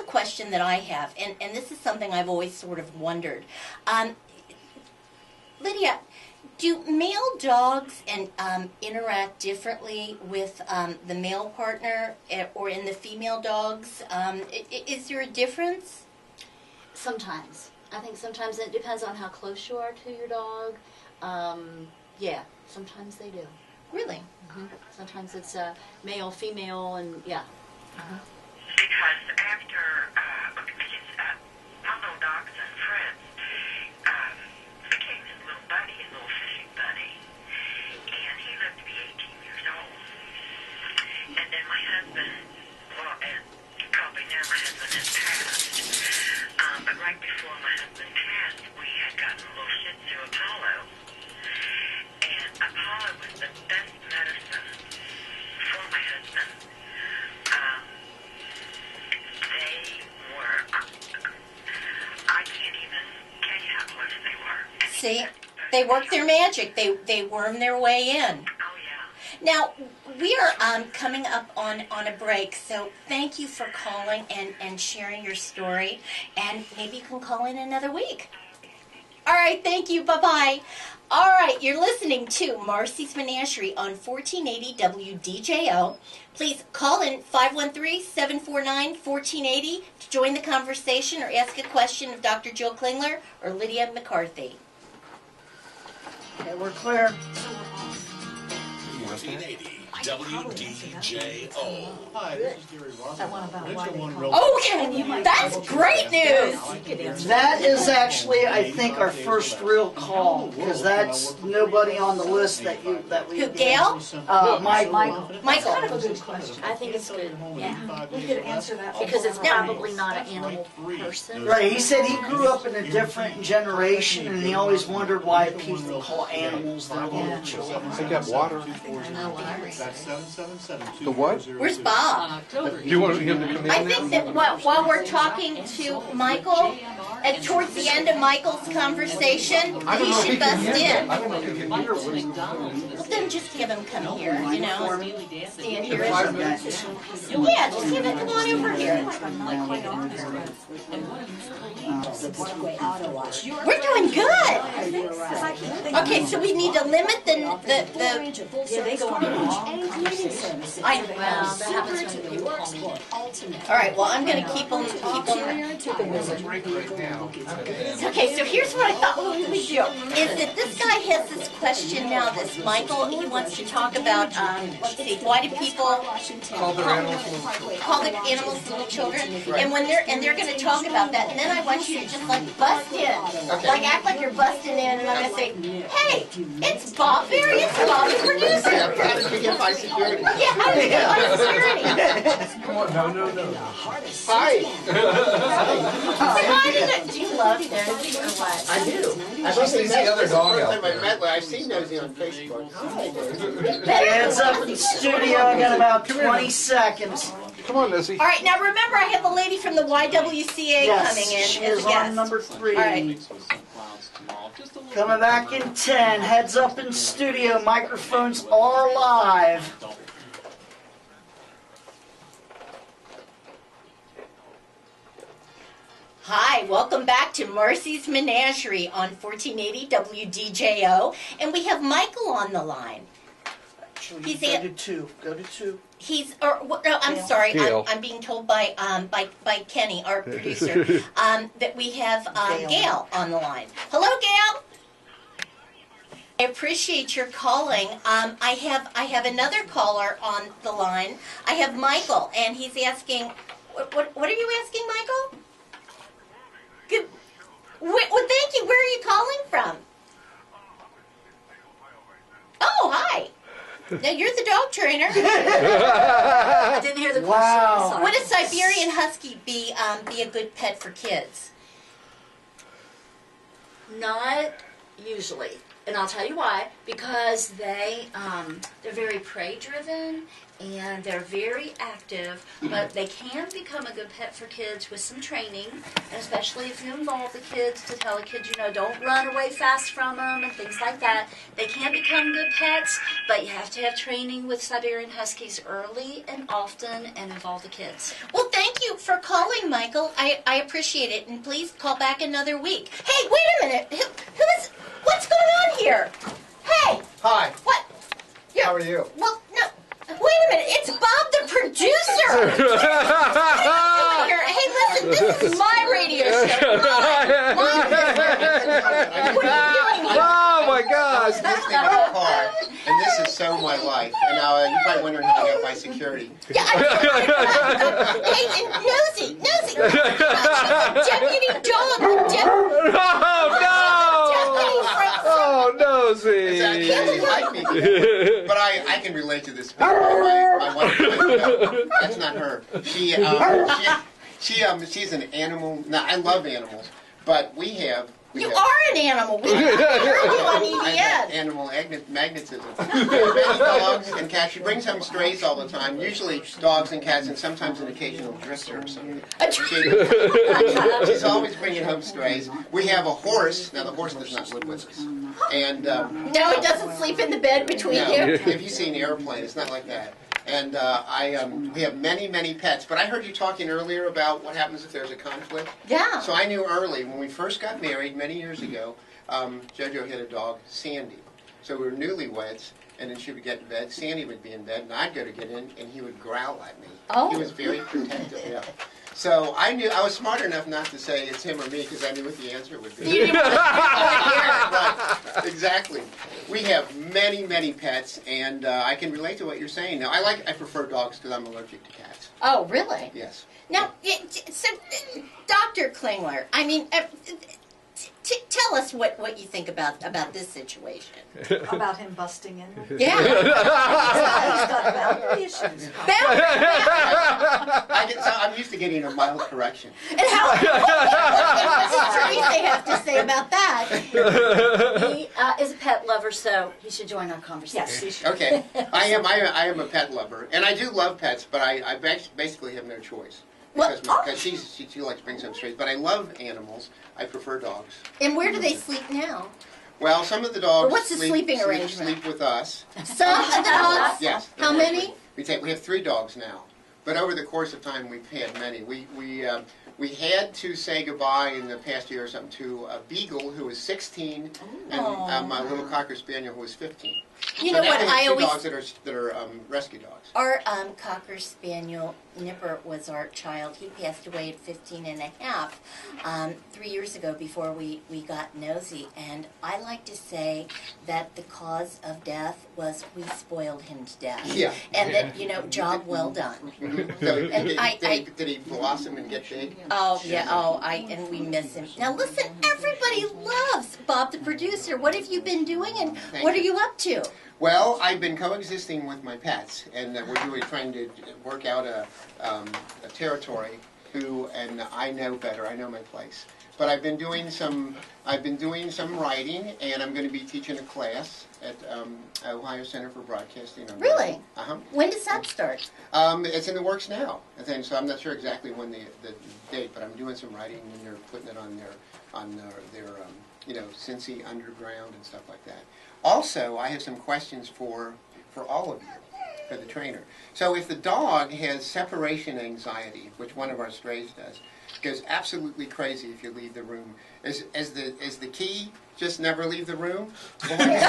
question that I have, and this is something I've always sort of wondered. Lydia, do male dogs interact differently with the male partner or in the female dogs? Is there a difference? Sometimes. I think sometimes it depends on how close you are to your dog. Yeah, sometimes they do. Really? Mm-hmm. Sometimes it's male, female, and yeah. Mm-hmm. Because after my little dogs and friends became his little buddy, his little fishing buddy, and he lived to be 18 years old. And then my husband, well, and probably now my husband has passed, but right before my husband passed, we had gotten a little Shih Tzu Apollo, and Apollo was the best medicine for my husband. They were, I can't even tell you how close they were. See, they work their magic. They worm their way in. Oh, yeah. Now, we are coming up on a break, so thank you for calling and sharing your story, and maybe you can call in another week. All right, thank you. Bye-bye. All right, you're listening to Marsie's Menagerie on 1480 WDJO. Please call in 513-749-1480 to join the conversation or ask a question of Dr. Jill Klingler or Lydia McCarthy. Okay, we're clear. 1480 WDJO. Hi, this is Gary Ross. Okay, that's great news. That is actually, I think, our first real call, because that's nobody on the list that we. Who, Gail? Michael. Michael. Kind of a good question. I think it's good. Yeah. We could answer that Because it's probably not an animal person. Right, he said he grew up in a different generation, and he always wondered why people call animals their little children. I got water. That's 777. The what? Where's Bob? Do you want him to come in I think that while we're talking to Michael, and towards the end of Michael's conversation, he should bust in. I don't know if you can hear Well, then just have him come here, you know. Stand here. 5 minutes. Yeah, just have him come on over here. We're doing good. Okay, so we need to limit the all right, well, I'm going to keep them. Okay, so here's what I thought we would do, is that this guy has this question now, this Michael, he wants to talk about, let's see, why do people Call their animals little children. and when they're going to talk about that, and then I want you to just like bust in, like act like you're busting in, and I'm going to say, hey, it's Bob Berry, it's Bob the producer. How did you get my security? Yeah, how did you get my security? Come on, no. Hi. Do you love Nosey or what? I do. I've She sees the other dog out I there. met, I've seen Nosey on Facebook. Hands up in the studio, I got about 20 seconds. Come on, Nosey. All right, now remember I have the lady from the YWCA coming in Yes, she as is a guest. on number 3. All right. Coming back in 10, heads up in studio, microphones are live. Hi, welcome back to Marsie's Menagerie on 1480 WDJO, and we have Michael on the line. Actually, He's go a- to 2. Go to 2. He's, no, I'm sorry, Gail. I'm being told by Kenny, our producer, that we have Gail on the line. Hello, Gail. I appreciate your calling. I have another caller on the line. I have Michael, and he's asking, what are you asking, Michael? Good. Well, thank you. Where are you calling from? Oh, hi. Now you're the dog trainer. I didn't hear the question. Wow. Sorry. Would a Siberian Husky be a good pet for kids? Not usually. And I'll tell you why. Because they're very prey driven and they're very active, but they can become a good pet for kids with some training, and especially if you involve the kids to tell the kids, don't run away fast from them and things like that. They can become good pets, but you have to have training with Siberian Huskies early and often and involve the kids. Well, thank you for calling, Michael. I appreciate it, and please call back another week. Hey, wait a minute. What's going on here? Hey. Hi. What? How are you? Well, no. Wait a minute. It's Bob the producer. Hey, listen. This is my radio show. What are you doing here? Oh my gosh! Listening to the car, and this is so my life. And now you're probably wondering how I got by security. Yeah, hey, and Nosey. Deputy dog. Oh no! Oh, Nosey! It's actually like me, but I can relate to this. My wife, that's not her. She's an animal. Now I love animals, but You are an animal. We have on I have EVN. animal magnetism. Many dogs and cats. She brings home strays all the time. Usually dogs and cats, and sometimes an occasional dresser or something. She's always bringing home strays. We have a horse. Now the horse does not live with us, and No, it doesn't sleep in the bed between no, you. if you see an airplane, it's not like that. And we have many pets. But I heard you talking earlier about what happens if there's a conflict. Yeah. So I knew early, when we first got married many years ago, JoJo had a dog, Sandy. So we were newlyweds, and then she would get in bed, Sandy would be in bed, and I'd go to get in, and he would growl at me. Oh. He was very protective, yeah. So I was smart enough not to say it's him or me, because I knew what the answer would be. You didn't want to hear it. Right, exactly. We have many pets, and I can relate to what you're saying. Now, I prefer dogs because I'm allergic to cats. Oh, really? Yes. Now, so, Dr. Klingler, I mean, tell us what you think about this situation. About him busting in. Yeah. He's got boundary issues. I'm used to getting a mild correction. And what does Teresa have to say about that? He is a pet lover, so he should join our conversation. Yes, he should. Okay. I am a pet lover, and I do love pets, but I basically have no choice. Because she likes to bring some strays. But I love animals. I prefer dogs. And where do they sleep now? Well, some of the dogs Or what's the sleeping arrangement? sleep with us. Some of the dogs? Yes. How many? We have 3 dogs now. But over the course of time, we've had many. We had to say goodbye in the past year or something to a beagle who was 16 and my little Cocker Spaniel who was 15. You So know now what? we have I 2 always dogs that are rescue dogs. Our Cocker Spaniel, Nipper, was our child. He passed away at 15 and a half 3 years ago before we got Nosey. And I like to say that the cause of death was we spoiled him to death. Yeah. And that, job well done. So And did he blossom and get big? Oh, yeah, and we miss him. Now listen, everybody loves Bob the producer. What have you been doing and what are you up to? Well, I've been coexisting with my pets, and we're trying to work out a territory. And I know better. I know my place. But I've been doing some writing, and I'm going to be teaching a class at Ohio Center for Broadcasting. Really? Uh-huh. When does that start? It's in the works now, I think. So I'm not sure exactly when the date, but I'm doing some writing, and they're putting it on their Cincy Underground and stuff like that. Also, I have some questions for all of you, for the trainer. So if the dog has separation anxiety, which one of our strays does, goes absolutely crazy if you leave the room, is the key just never leave the room? Everywhere you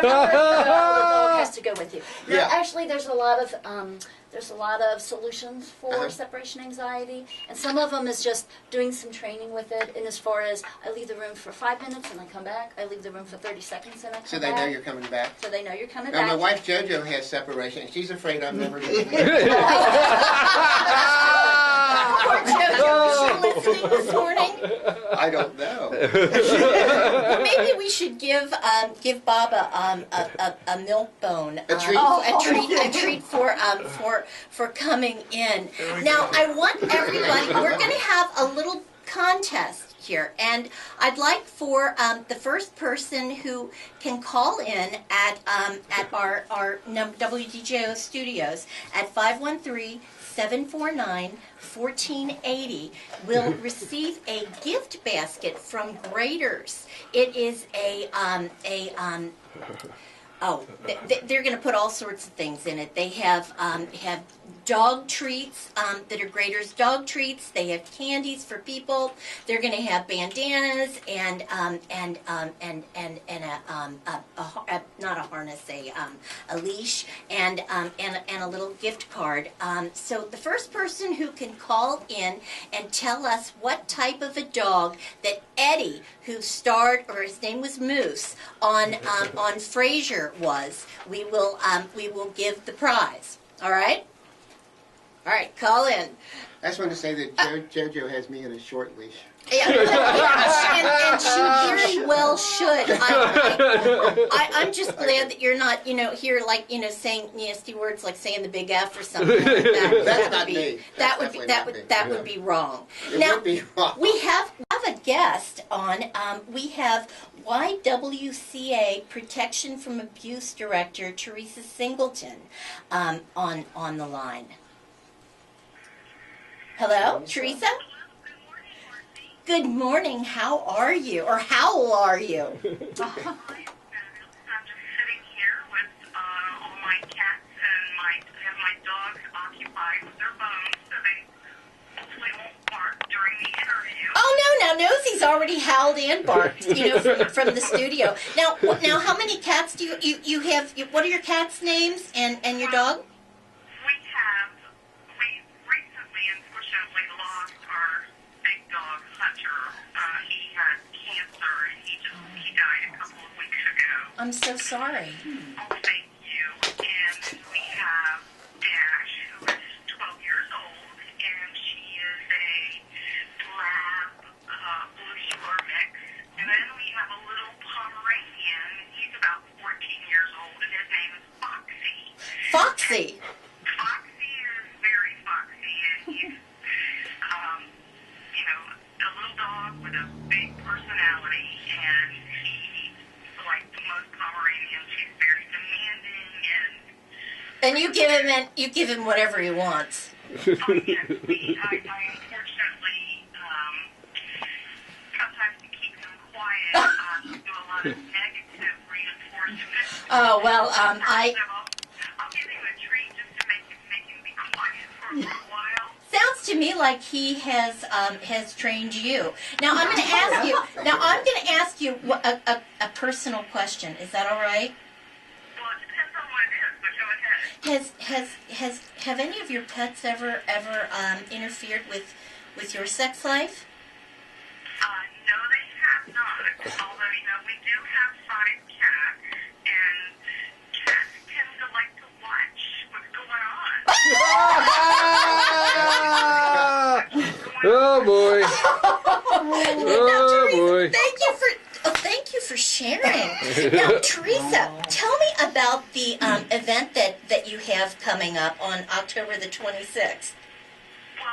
go, the dog has to go with you. Now, Yeah. actually, there's a lot of solutions for separation anxiety, and some of them is just doing some training with it. And as far as I leave the room for 5 minutes and I come back, I leave the room for 30 seconds and I come back. So they know you're coming back? So they know you're coming Now, back. my wife JoJo has separation, and she's afraid I'm never going to leave. Poor JoJo, is she listening this morning? I don't know. Well, maybe we should give Bob a milk bone. A treat? A treat for coming in. Now, I want everybody. We're going to have a little contest here. And I'd like for the first person who can call in at our WDJO studios at 513-749-1480 will receive a gift basket from Graders. It is they're going to put all sorts of things in it. They have dog treats that are Graders dog treats. They have candies for people. They're going to have bandanas and not a harness, a leash and a little gift card. So the first person who can call in and tell us what type of a dog that Eddie, who starred, or his name was Moose, on Frasier was, we will give the prize. All right. All right, call in. I just want to say that JoJo has me in a short leash. Yeah, and she very well should. I'm just glad that you're not, here, like, saying nasty words like saying the big F or something like that. That's not me. That would be wrong. It would be wrong. We have a guest on. We have YWCA Protection from Abuse Director Teresa Singleton on the line. Hello, Teresa? Good morning. How are you? Or how are you? I'm just sitting here with all my cats and my dogs occupied with their bones, so they hopefully won't bark during the interview. Oh no! Now Nosey's already howled and barked, from the studio. Now, how many cats do you have? What are your cats' names and your dog? We recently, unfortunately, lost our big dog, Hunter. He had cancer and he died a couple of weeks ago. I'm so sorry. Oh, thank you. And we have Dash, who is 12 years old, and she is a lab blue heeler mix. And then we have a little Pomeranian. He's about 14 years old, and his name is Foxy. Foxy. Foxy is very foxy, and he's, a little dog with a big personality, and he, like most Pomeranians, he's very demanding, And you give him whatever he wants. yes, I unfortunately, sometimes to keep him quiet, do a lot of negative reinforcement. Oh well, I'll give him a treat just to make him be quiet for a little while. sounds to me like he has trained you. Now I'm going to ask you a personal question. Is that all right? Well, it depends on what it is, but go ahead. Have any of your pets ever interfered with your sex life? No, they have not. Although, we do have 5 cats, and cats tend to like to watch what's going on. Oh boy. Now, Teresa, boy. thank you for sharing. Now, Teresa, tell me about the event that you have coming up on October the 26th. Well,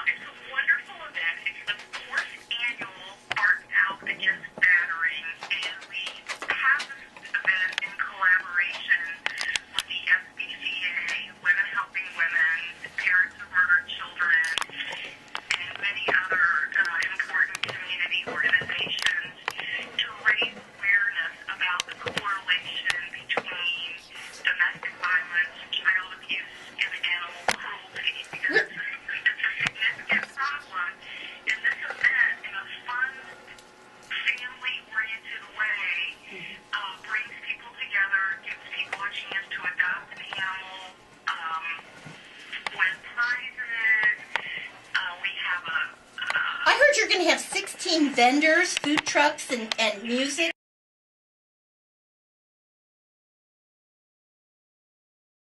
it's a wonderful event. It's the 4th annual Art Out Against Battering, and we have this event in collaboration with the SPCA, Women Helping Women, Parents of Murdered Children, and many other important community organizations to raise awareness about the correlation between domestic violence, child abuse, and animal cruelty, because it's a significant problem. And this event, in a fun, family-oriented way, brings people together, gives people a chance to adopt an animal, win prizes. We have I heard you're going to have 16 vendors, food trucks, and music.